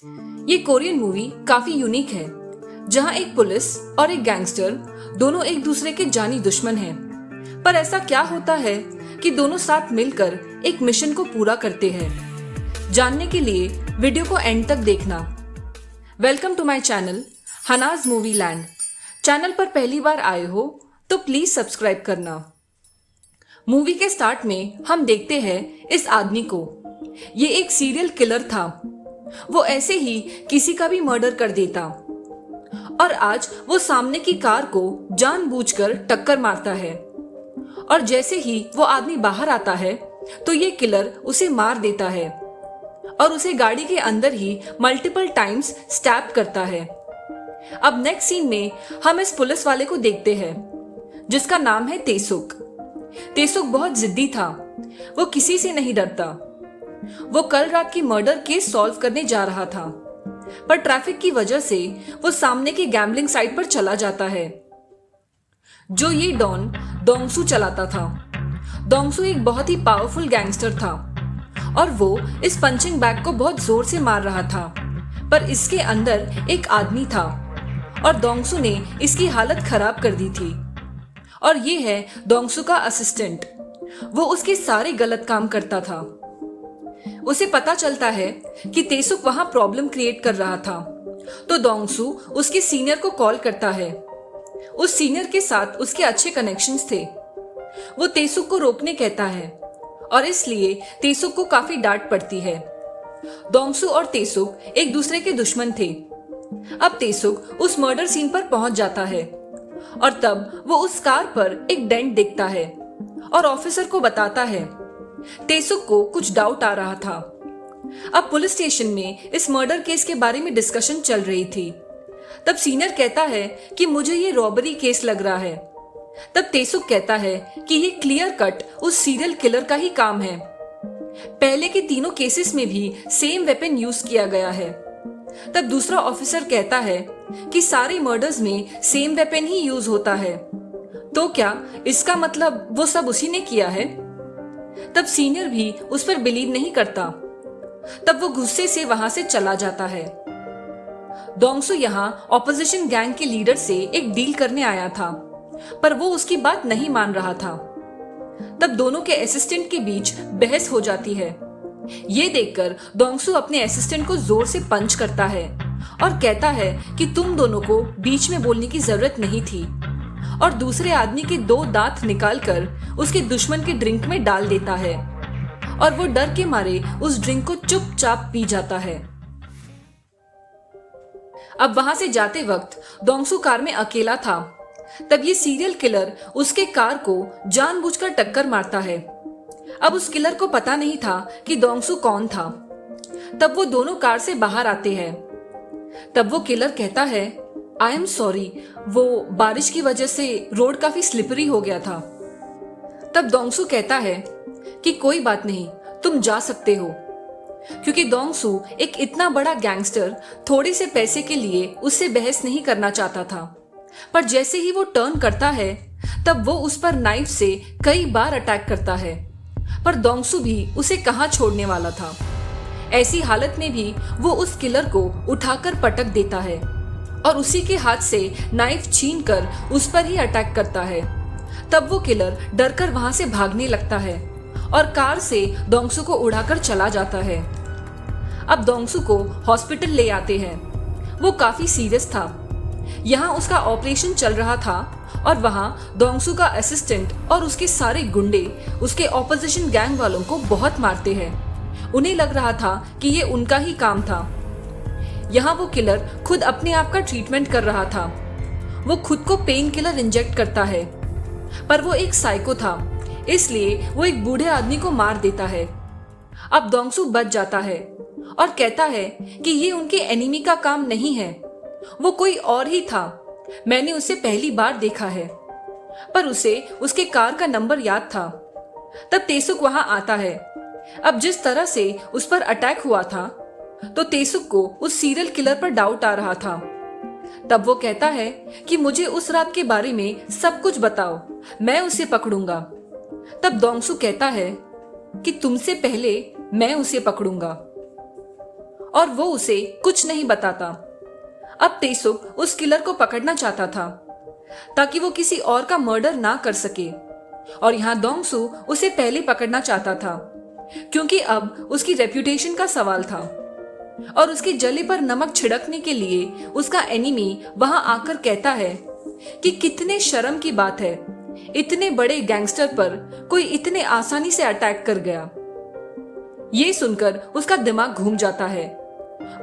ये Korean movie काफी unique है, जहां एक पुलिस और एक गैंगस्टर दोनों एक दूसरे के जानी दुश्मन हैं। पर ऐसा क्या होता है कि दोनों साथ मिलकर एक मिशन को पूरा करते हैं? जानने के लिए वीडियो को एंड तक देखना। Welcome to my channel Hanaz movie land. Channel पर पहली बार आए हो तो प्लीज सब्सक्राइब करना। मूवी के स्टार्ट में हम देखते हैं इस आदमी को। ये एक सीरियल किलर था। वो ऐसे ही किसी का भी मर्डर कर देता और आज वो सामने की कार को जानबूझकर टक्कर मारता है। और जैसे ही वो आदमी बाहर आता है तो ये किलर उसे मार देता है और उसे गाड़ी के अंदर ही मल्टीपल टाइम्स स्टैब करता है। अब नेक्स्ट सीन में हम इस पुलिस वाले को देखते हैं जिसका नाम है तेसुक। तेसुक बहुत जिद्दी था। वो किसी से नहीं डरता। वो कल रात की मर्डर केस सॉल्व करने जा रहा था, पर ट्रैफिक की वजह से वो सामने की गैम्बलिंग साइट पर चला जाता है जो ये डॉन दोंगसू चलाता था। दोंगसू एक बहुत ही पावरफुल गैंगस्टर था और वो इस पंचिंग बैग को बहुत जोर से मार रहा था, पर इसके अंदर एक आदमी था और दोंगसू ने इसकी हालत खराब कर दी थी। और ये है दोंगसू का असिस्टेंट। वो उसके सारे गलत काम करता था। उसे पता चलता है कि तेसुक वहां प्रॉब्लम क्रिएट कर रहा था, तो दोंगसू उसके सीनियर को कॉल करता है। उस सीनियर के साथ उसके अच्छे कनेक्शंस थे। वो तेसुक को रोकने कहता है और इसलिए तेसुक को काफी डांट पड़ती है। दोंगसू और तेसुक एक दूसरे के दुश्मन थे। अब तेसुक उस मर्डर सीन पर पहुंच जाता है और तब वो उस कार पर एक डेंट देखता है और ऑफिसर को बताता है। तेसुक को कुछ डाउट आ रहा था। अब पुलिस स्टेशन में इस मर्डर केस के बारे में डिस्कशन चल रही थी। तब सीनियर कहता है कि मुझे ये रॉबरी केस लग रहा है। तब तेसुक कहता है कि ये क्लियर कट उस सीरियल किलर का ही काम है। पहले के तीनों केसेस में भी सेम वेपन यूज किया गया है। तब दूसरा ऑफिसर कहता है कि सारे मर्डर्स में सेम वेपन ही यूज होता है, तो क्या इसका मतलब वो सब उसी ने किया है? तब सीनियर भी उस पर बिलीव नहीं करता। तब वो गुस्से से वहां से चला जाता है। दोंगसू यहाँ ऑपोजिशन गैंग के लीडर से एक डील करने आया था, पर वो उसकी बात नहीं मान रहा था। तब दोनों के असिस्टेंट के बीच बहस हो जाती है। ये देखकर दोंगसू अपने असिस्टेंट को जोर से पंच करता है और कहता है कि तुम दोनों को बीच में बोलने की जरूरत नहीं थी, और दूसरे आदमी के 2 दांत निकालकर उसके दुश्मन के ड्रिंक में डाल देता है और वो डर के मारे उस ड्रिंक को चुपचाप पी जाता है। अब वहां से जाते वक्त दोंगसू कार में अकेला था। तब ये सीरियल किलर उसके कार को जानबूझकर टक्कर मारता है। अब उस किलर को पता नहीं था कि दोंगसू कौन था। तब वो दोनों कार से बाहर आते हैं। तब वो किलर कहता है, आई एम सॉरी, वो बारिश की वजह से रोड काफी स्लिपरी हो गया था। तब दोंगसू कहता है कि कोई बात नहीं, तुम जा सकते हो, क्योंकि दोंगसू एक इतना बड़ा गैंगस्टर थोड़े से पैसे के लिए उससे बहस नहीं करना चाहता था। पर जैसे ही वो टर्न करता है तब वो उस पर नाइफ से कई बार अटैक करता है, पर दोंगसू भी उसे कहां छोड़ने वाला था। ऐसी हालत में भी वो उस किलर को उठाकर पटक देता है और उसी के हाथ से नाइफ छीनकर उस पर ही अटैक करता है। तब वो किलर डरकर वहां से भागने लगता है और कार से दोंगसू को उड़ाकर चला जाता है। अब दोंगसू को हॉस्पिटल ले आते हैं। वो काफी सीरियस था। यहाँ उसका ऑपरेशन चल रहा था और वहां दोंगसू का असिस्टेंट और उसके सारे गुंडे उसके ऑपोजिशन गैंग वालों को बहुत मारते हैं। उन्हें लग रहा था कि ये उनका ही काम था। यहाँ वो किलर खुद अपने आप का ट्रीटमेंट कर रहा था। वो खुद को पेन किलर इंजेक्ट करता है, पर वो एक साइको था, इसलिए वो एक बूढ़े आदमी को मार देता है। अब दोंगसू बच जाता है और कहता है कि ये उनके एनिमी का काम नहीं है, वो कोई और ही था। मैंने उसे पहली बार देखा है, पर उसे उसके कार का नंबर याद था। तब तेसुक वहां आता है। अब जिस तरह से उस पर अटैक हुआ था तो तेसुक को उस सीरियल किलर पर डाउट आ रहा था। तब वो कहता है कि मुझे उस रात के बारे में सब कुछ बताओ, मैं उसे पकड़ूंगा। तब दोंगसू कहता है कि तुमसे पहले मैं उसे पकड़ूंगा। और वो उसे कुछ नहीं बताता। अब तेसुक उस किलर को पकड़ना चाहता था ताकि वो किसी और का मर्डर ना कर सके, और यहाँ दोंगसू उसे पहले पकड़ना चाहता था क्योंकि अब उसकी रेप्यूटेशन का सवाल था और उसके जले पर नमक छिड़कने के लिए उसका एनिमी वहां आकर कहता है कि कितने शर्म की बात है, इतने बड़े गैंगस्टर पर कोई इतने आसानी से अटैक कर गया। ये सुनकर उसका दिमाग घूम जाता है।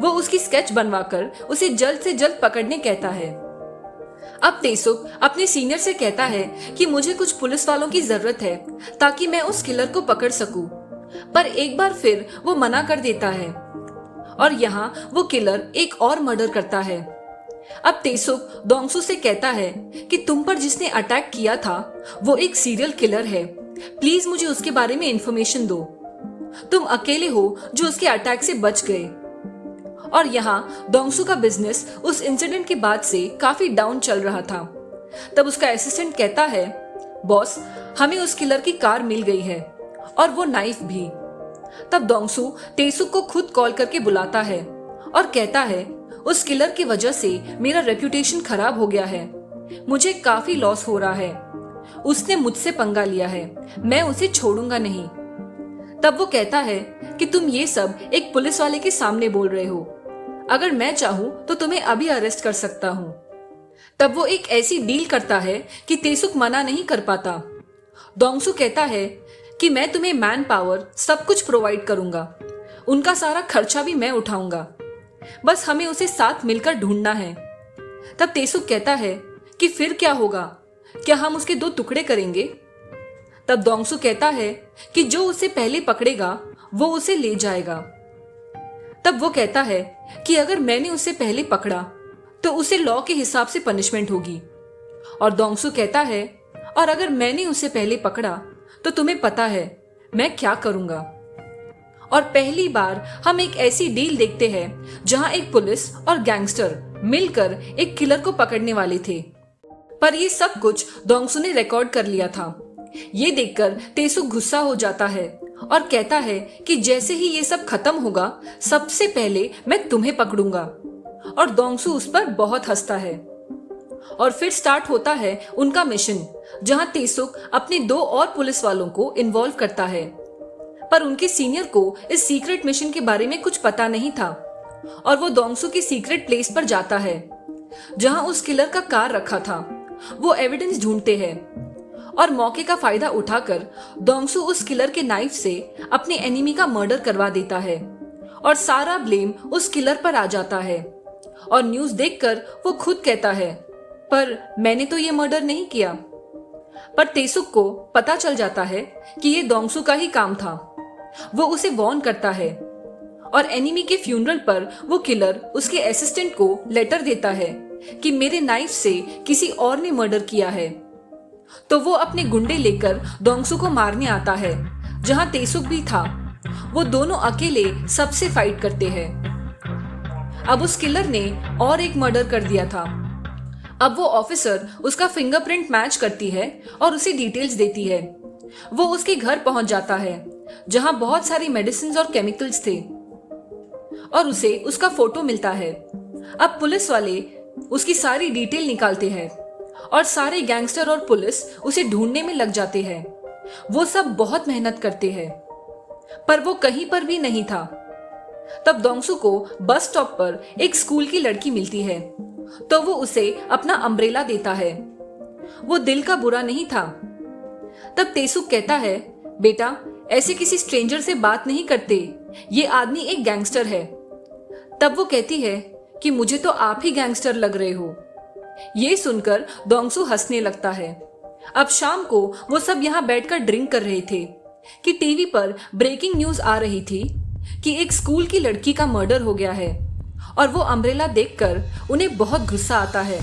वो उसकी स्केच बनवाकर उसे जल्द से जल्द पकड़ने कहता है। अब तेसुक अपने सीनियर से कहता है कि मुझे कुछ पुलिस वालों की जरूरत है ताकि मैं उस किलर को पकड़ सकूं, पर एक बार फिर वो मना कर देता है और यहाँ वो किलर एक और मर्डर करता है। अब तेसुक दोंगसू से कहता है कि तुम पर जिसने अटैक किया था वो एक सीरियल किलर है, प्लीज मुझे उसके बारे में इंफॉर्मेशन दो। तुम अकेले हो जो उसके अटैक से बच गए। और यहाँ दोंगसू का बिजनेस उस इंसिडेंट के बाद से काफी डाउन चल रहा था। तब उसका असिस्टेंट कहता है, बॉस हमें उस किलर की कार मिल गई है और वो नाइफ भी। तब दोंगसू तेसुक को खुद कॉल करके बुलाता है और कहता है, उस किलर की वजह से मेरा रेप्यूटेशन खराब हो गया है, मुझे काफी लॉस हो रहा है, उसने मुझसे पंगा लिया है, मैं उसे छोड़ूंगा नहीं। तब वो कहता है कि तुम ये सब एक पुलिस वाले के सामने बोल रहे हो, अगर मैं चाहूं तो तुम्हें अभी अरेस्ट कर सकता हूं। तब वो एक ऐसी डील करता है कि तेसुक मना नहीं कर पाता। दोंगसू कहता है कि मैं तुम्हें मैन पावर सब कुछ प्रोवाइड करूंगा, उनका सारा खर्चा भी मैं उठाऊंगा, बस हमें उसे साथ मिलकर ढूंढना है। तब तेसुक कहता है कि फिर क्या होगा, क्या हम उसके 2 टुकड़े करेंगे? तब दोंगसू कहता है कि जो उसे पहले पकड़ेगा वो उसे ले जाएगा। तब वो कहता है कि अगर मैंने उसे पहले पकड़ा तो उसे लॉ के हिसाब से पनिशमेंट होगी। और दोंगसू कहता है, और अगर मैंने उसे पहले पकड़ा तो तुम्हें पता है मैं क्या करूंगा। और पहली बार हम एक ऐसी डील देखते हैं जहां एक पुलिस और गैंगस्टर मिलकर एक किलर को पकड़ने वाले थे, पर ये सब कुछ दोंगसू ने रिकॉर्ड कर लिया था। ये देखकर तेसुक गुस्सा हो जाता है और कहता है कि जैसे ही ये सब खत्म होगा सबसे पहले मैं तुम्हें पकड़ूंगा। और दोंगसू उस पर बहुत हंसता है। और फिर स्टार्ट होता है उनका मिशन, जहां तेसुक अपने 2 और पुलिस वालों को इन्वॉल्व करता है, पर उनके सीनियर को इस सीक्रेट मिशन के बारे में कुछ पता नहीं था और वो दोंगसू की सीक्रेट प्लेस पर जाता है जहां उस किलर का कार रखा था। वो एविडेंस ढूंढते हैं और मौके का फायदा उठाकर दोंगसू उस किलर के नाइफ से अपने एनिमी का मर्डर करवा देता है और सारा ब्लेम उस किलर पर आ जाता है। और न्यूज देखकर वो खुद कहता है, पर मैंने तो ये मर्डर नहीं किया। पर तेसुक को पता चल जाता है कि ये दोंगसू का ही काम था। वो उसे वॉर्न करता है और एनिमी के फ्यूनरल पर वो किलर उसके असिस्टेंट को लेटर देता है कि मेरे नाइफ से किसी और ने मर्डर किया है। तो वो अपने गुंडे लेकर दोंगसू को मारने आता है, जहां तेसुक भी था। वो दोनों अकेले सबसे फाइट करते हैं। अब उस किलर ने और एक मर्डर कर दिया था। अब वो ऑफिसर उसका फिंगरप्रिंट मैच करती है और उसे डिटेल्स देती है। वो उसके घर पहुंच जाता है जहां बहुत सारी मेडिसिन और केमिकल्स थे और उसे उसका फोटो मिलता है। अब पुलिस वाले उसकी सारी डिटेल निकालते हैं और सारे गैंगस्टर और पुलिस उसे ढूंढने में लग जाते हैं। वो सब बहुत मेहनत करते हैं पर वो कहीं पर भी नहीं था। तब दोंगसू को बस स्टॉप पर एक स्कूल की लड़की मिलती है तो वो उसे अपना अम्ब्रेला देता है। वो दिल का बुरा नहीं था। तब तेसुक कहता है, बेटा ऐसे किसी स्ट्रेंजर से बात नहीं करते, ये आदमी एक गैंगस्टर है। तब वो कहती है कि मुझे तो आप ही गैंगस्टर लग रहे हो। ये सुनकर दोंगसू हंसने लगता है। अब शाम को वो सब यहाँ बैठकर ड्रिंक कर रहे थे कि टीवी पर ब्रेकिंग न्यूज आ रही थी कि एक स्कूल की लड़की का मर्डर हो गया है और वो अम्ब्रेला देखकर उन्हें बहुत गुस्सा आता है।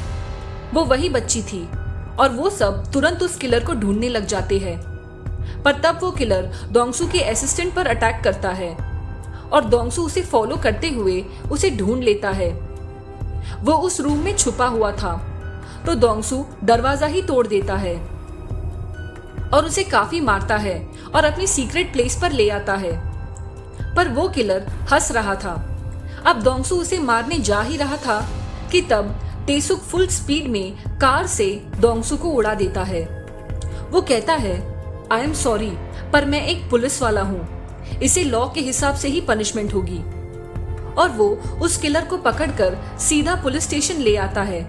वो वही बच्ची थी और वो सब तुरंत उस किलर को ढूंढने लग जाते हैं। पर तब वो किलर दोंगसू के असिस्टेंट पर अटैक करता है और दोंगसू उसे फॉलो करते हुए उसे ढूंढ लेता है। वो उस रूम में छुपा हुआ था तो दोंगसू दरवाजा ही तोड़ देता है और उसे काफी मारता है और अपनी सीक्रेट प्लेस पर ले आता है। पर वो किलर हंस रहा था। अब दोंगसू उसे मारने जा ही रहा था कि तब तेसुक फुल स्पीड में कार से दोंगसू को उड़ा देता है। वो कहता है, आई एम सॉरी, पर मैं एक पुलिस वाला हूँ, इसे लॉ के हिसाब से ही पनिशमेंट होगी। और वो उस किलर को पकड़कर सीधा पुलिस स्टेशन ले आता है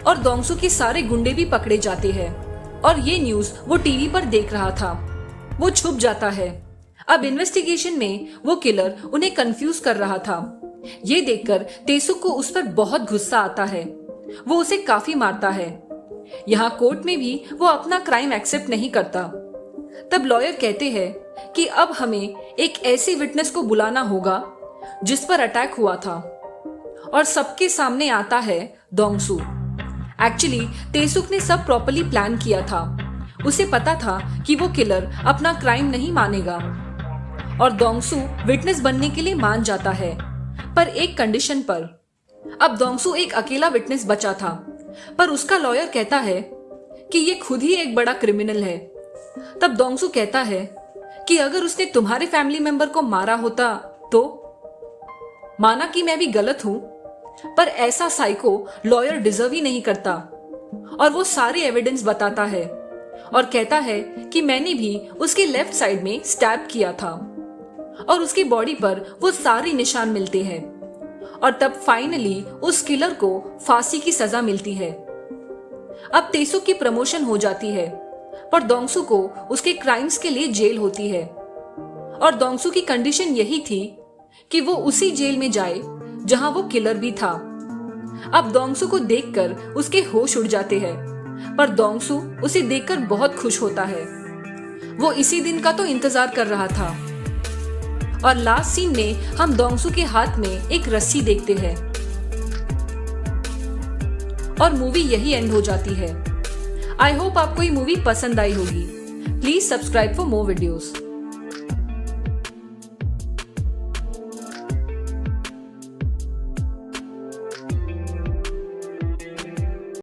और दोंगसू के सारे गुंडे भी पकड़े जाते हैं। और ये न्यूज वो टीवी पर देख रहा था। वो छुप जाता है। अब इन्वेस्टिगेशन में वो किलर उन्हें कंफ्यूज कर रहा था। ये देखकर तेसुक को उस पर बहुत गुस्सा आता है। वो उसे काफी मारता है। यहाँ कोर्ट में भी वो अपना क्राइम एक्सेप्ट नहीं करता। तब लॉयर कहते हैं कि अब हमें एक ऐसे विटनेस को बुलाना होगा जिस पर अटैक हुआ था। और सबके सामने आता है दोंगसू। एक्चुअली तेसुक ने सब प्रॉपर्ली प्लान किया था। उसे पता था कि वो किलर अपना क्राइम नहीं मानेगा और दोंगसू विटनेस बनने के लिए मान जाता है, पर एक कंडीशन पर। अब दोंगसू एक अकेला विटनेस बचा था, पर उसका लॉयर कहता है कि ये खुद ही एक बड़ा क्रिमिनल है। तब दोंगसू कहता है कि अगर उसने तुम्हारे फैमिली मेंबर को मारा होता तो। माना कि मैं भी गलत हूं, पर ऐसा साइको लॉयर डिजर्व ही नहीं करता। और वो सारे एविडेंस बताता है और कहता है कि मैंने भी उसके लेफ्ट साइड में स्टैब किया था और उसकी बॉडी पर वो सारे निशान मिलते हैं। और तब फाइनली उस किलर को फांसी की सजा मिलती है। अब तेसुक की प्रमोशन हो जाती है, पर दोंगसू को उसके क्राइम्स के लिए जेल होती है। और दोंगसू की कंडीशन यही थी कि वो उसी जेल में जाए जहां वो किलर भी था। अब दोंगसू को देखकर उसके होश उड़ जाते हैं, पर दोंगसू उसे देखकर बहुत खुश होता है। वो इसी दिन का तो इंतजार कर रहा था। और लास्ट सीन में हम दोंगसू के हाथ में एक रस्सी देखते हैं और मूवी यही एंड हो जाती है। आई होप आपको ये मूवी पसंद आई होगी। Please subscribe for more videos.